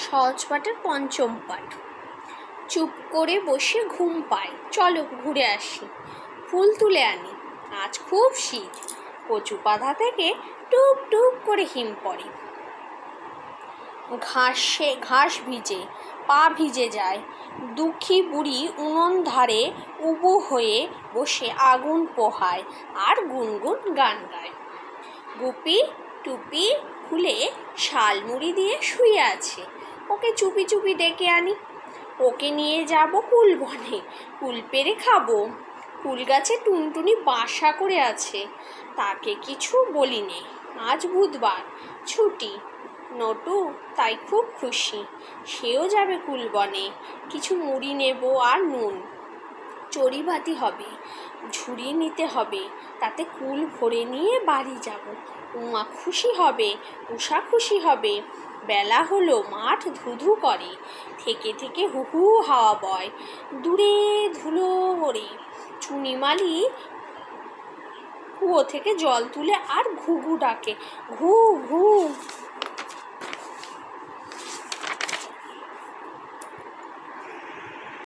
সহজ পাঠের পঞ্চম পাঠ। চুপ করে বসে ঘুম পায়, চলো ঘুরে আসি, ফুল তুলে আনি, আজ খুব শীত, কচু পাতা থেকে টুপ টুপ করে হিম পড়ে, ঘাস ভিজে, পা ভিজে যায়, দুঃখী বুড়ি উনুন ধারে উবু হয়ে বসে আগুন পোহায় আর গুনগুন গান গায়। গুপি টুপি খুলে শালমুড়ি দিয়ে শুয়ে আছে, ওকে চুপি চুপি ডেকে আনি, ওকে নিয়ে যাব কুল বনে, কুল পেড়ে খাবো। কুল গাছে টুনটুনি বাসা করে আছে, তাকে কিছু বলি নে, আজ বুধবার ছুটি। নটু তাই খুব খুশি, সেও যাবে কুল বনে, কিছু মুড়ি নেব আর নুন, চড়িভাতি হবে, ঝুড়ি নিতে হবে, তাতে কুল ভরে নিয়ে বাড়ি যাব। উমা খুশি হবে, উষা খুশি হবে, বেলা হলো মাঠ ধুধু করে, থেকে থেকে হু হু হাওয়া বয়, দূরে ধুলো ওড়ে, চুনিমালি কুয়ো থেকে জল তুলে আর ঘুঘু ডাকে, ঘু ঘু।